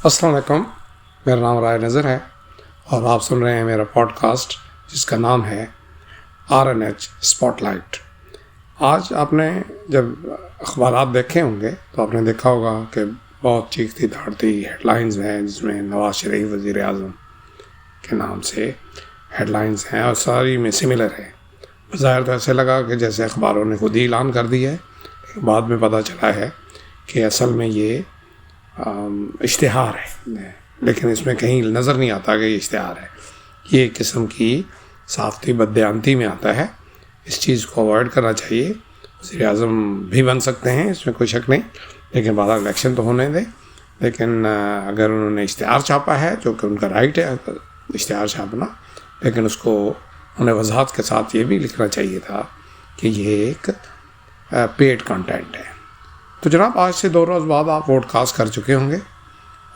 السلام علیکم، میرا نام رائے نظر ہے اور آپ سن رہے ہیں میرا پوڈ کاسٹ جس کا نام ہے RNH اسپاٹ لائٹ۔ آج آپ نے جب اخبارات دیکھے ہوں گے تو آپ نے دیکھا ہوگا کہ بہت چیختی دھاڑتی ہیڈ لائنز ہیں جس میں نواز شریف وزیر اعظم کے نام سے ہیڈ لائنز ہیں اور ساری میں سملر ہے۔ بظاہر تو ایسے لگا کہ جیسے اخباروں نے خود ہی اعلان کر دیا ہے، لیکن بعد میں پتہ چلا ہے کہ اصل میں یہ اشتہار ہے، لیکن اس میں کہیں نظر نہیں آتا کہ یہ اشتہار ہے۔ یہ ایک قسم کی صحافتی بددیانتی میں آتا ہے، اس چیز کو اوائڈ کرنا چاہیے۔ وزیر اعظم بھی بن سکتے ہیں، اس میں کوئی شک نہیں، لیکن بعد الیکشن تو ہونے دیں۔ لیکن اگر انہوں نے اشتہار چھاپا ہے، جو کہ ان کا رائٹ ہے اشتہار چھاپنا، لیکن اس کو انہیں وضاحت کے ساتھ یہ بھی لکھنا چاہیے تھا کہ یہ ایک پیڈ کنٹینٹ ہے۔ تو جناب، آج سے 2 روز بعد آپ ووٹ کاسٹ کر چکے ہوں گے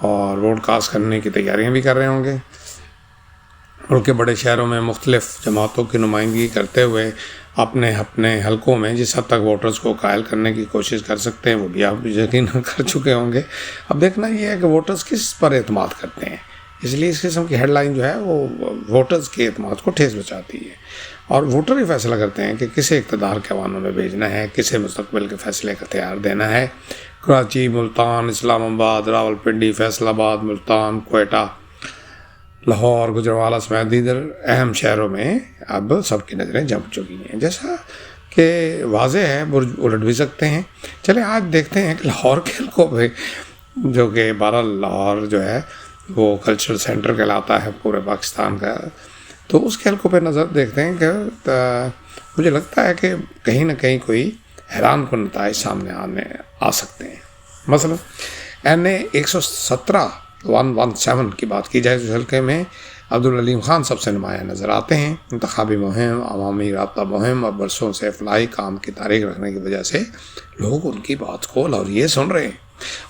اور ووٹ کاسٹ کرنے کی تیاریاں بھی کر رہے ہوں گے۔ ملک کے بڑے شہروں میں مختلف جماعتوں کی نمائندگی کرتے ہوئے اپنے حلقوں میں جس حد تک ووٹرز کو قائل کرنے کی کوشش کر سکتے ہیں وہ بھی آپ یقیناً کر چکے ہوں گے۔ اب دیکھنا یہ ہے کہ ووٹرز کس پر اعتماد کرتے ہیں، اس لیے اس قسم کی ہیڈ لائن جو ہے وہ ووٹرز کے اعتماد کو ٹھیس بچاتی ہے، اور ووٹر ہی فیصلہ کرتے ہیں کہ کسے اقتدار کے ایوانوں میں بھیجنا ہے، کسے مستقبل کے فیصلے کا اختیار دینا ہے۔ کراچی، ملتان، اسلام آباد، راولپنڈی، فیصل آباد، ملتان، کوئٹہ، لاہور، گجرانوالہ سمیت دیگر اہم شہروں میں اب سب کی نظریں جم چکی ہیں۔ جیسا کہ واضح ہے، برج الٹ بھی سکتے ہیں۔ چلیں آج دیکھتے ہیں کہ لاہور کے حلقوں پہ، جو کہ بہرحال لاہور جو ہے وہ کلچرل سینٹر کہلاتا ہے پورے پاکستان کا، تو اس کے حلقوں پہ نظر دیکھتے ہیں کہ مجھے لگتا ہے کہ کہیں نہ کہیں کوئی حیران کن نتائج سامنے آ سکتے ہیں۔ مثلا NA 117 کی بات کی جائے تو اس حلقے میں عبدالعلیم خان سب سے نمایاں نظر آتے ہیں۔ انتخابی مہم، عوامی رابطہ مہم اور برسوں سے فلاحی کام کی تاریخ رکھنے کی وجہ سے لوگ ان کی بات کو لوریے سن رہے ہیں،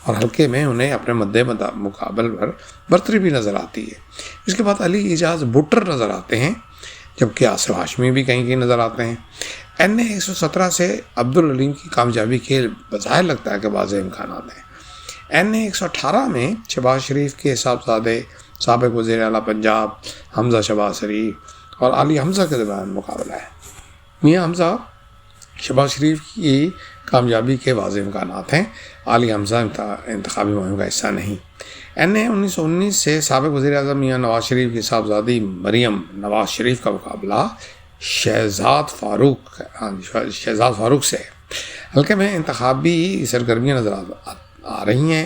اور حلقے میں انہیں اپنے مد مقابل پر برتری بھی نظر آتی ہے۔ اس کے بعد علی اعجاز بٹر نظر آتے ہیں، جبکہ آصف ہاشمی بھی کہیں نظر آتے ہیں۔ NA 117 سے عبدالعلیم کی کامیابی کے بظاہر لگتا ہے کہ واضح امکانات ہیں۔ NA 118 میں شہباز شریف کے صاحبزادے سابق وزیر اعلیٰ پنجاب حمزہ شہباز شریف اور علی حمزہ کے درمیان مقابلہ ہے۔ میاں حمزہ شہباز شریف کی کامیابی کے واضح امکانات ہیں، علی حمزہ انتخابی مہم کا حصہ نہیں۔ NA 1919 سے سابق وزیر اعظم میاں نواز شریف کی صاحبزادی مریم نواز شریف کا مقابلہ شہزاد فاروق سے ہے۔ حلقے میں انتخابی سرگرمیاں نظر آ رہی ہیں۔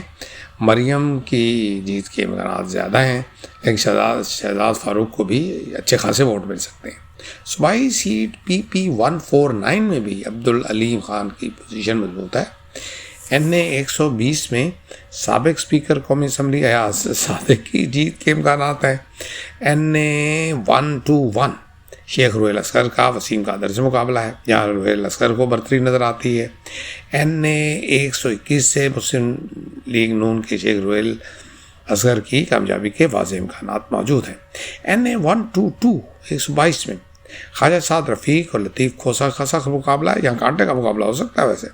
مریم کی جیت کے امکانات زیادہ ہیں، لیکن شہزاد فاروق کو بھی اچھے خاصے ووٹ مل سکتے ہیں۔ صوبائی سیٹ PP 149 میں بھی عبدالعلیم خان کی پوزیشن مضبوط ہے۔ NA 120 میں سابق اسپیکر قومی اسمبلی ایاز صادق کی جیت کے امکانات ہیں۔ NA 121 شیخ روحیل اصغر کا وسیم قادر سے مقابلہ ہے، یہاں روحیل اصغر کو برتری نظر آتی ہے۔ NA 121 سے مسلم لیگ نون کے شیخ روحیل اصغر کی کامیابی کے واضح امکانات موجود ہیں۔ NA 122 122 میں خواجہ سعد رفیق اور لطیف کھوسہ کا مقابلہ ہے، یہاں کانٹے کا مقابلہ ہو سکتا ہے۔ ویسے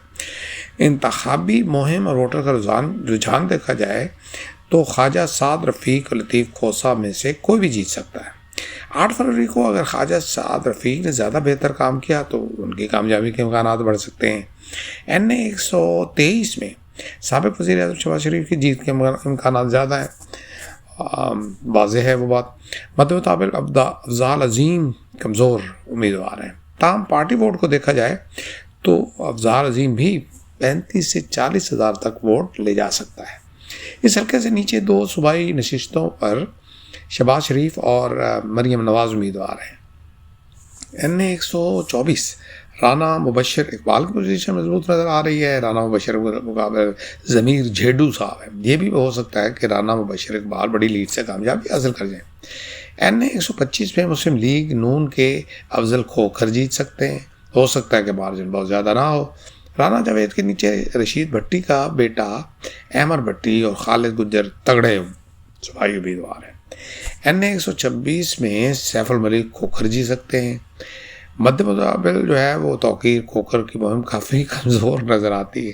انتخابی مہم اور ووٹر کا رجحان دیکھا جائے تو خواجہ سعد رفیق اور لطیف کھوسہ میں سے کوئی بھی جیت سکتا ہے۔ 8 فروری کو اگر خواجہ سعد رفیق نے زیادہ بہتر کام کیا تو ان کی کامیابی کے امکانات بڑھ سکتے ہیں۔ NA 123 میں سابق وزیر اعظم شہباز شریف کی جیت کے امکانات زیادہ ہیں، واضح ہے وہ بات۔ مد مطابق افضال عظیم کمزور امیدوار ہیں، تاہم پارٹی ووٹ کو دیکھا جائے تو افضال عظیم بھی 35 سے 40 ہزار تک ووٹ لے جا سکتا ہے۔ اس حلقے سے نیچے 2 صوبائی نشستوں پر شہباز شریف اور مریم نواز امیدوار ہیں۔ NA 124 رانا مبشر اقبال کی پوزیشن مضبوط نظر آ رہی ہے۔ رانا مبشر مقابل ضمیر جھیڈو صاحب ہے، یہ بھی ہو سکتا ہے کہ رانا مبشر اقبال بڑی لیڈ سے کامیابی حاصل کر جائیں۔ NA 125 میں مسلم لیگ نون کے افضل کھوکھر جیت سکتے ہیں، ہو سکتا ہے کہ مارجن بہت زیادہ نہ ہو۔ رانا جاوید کے نیچے رشید بھٹی کا بیٹا احمد بھٹی اور خالد گجر تگڑے صوبائی امیدوار ہیں۔ NA 126 میں سیف الملک کھوکھر جیت سکتے ہیں۔ مد مقابل جو ہے وہ توقیر کھوکھر کی مہم کافی کمزور نظر آتی ہے۔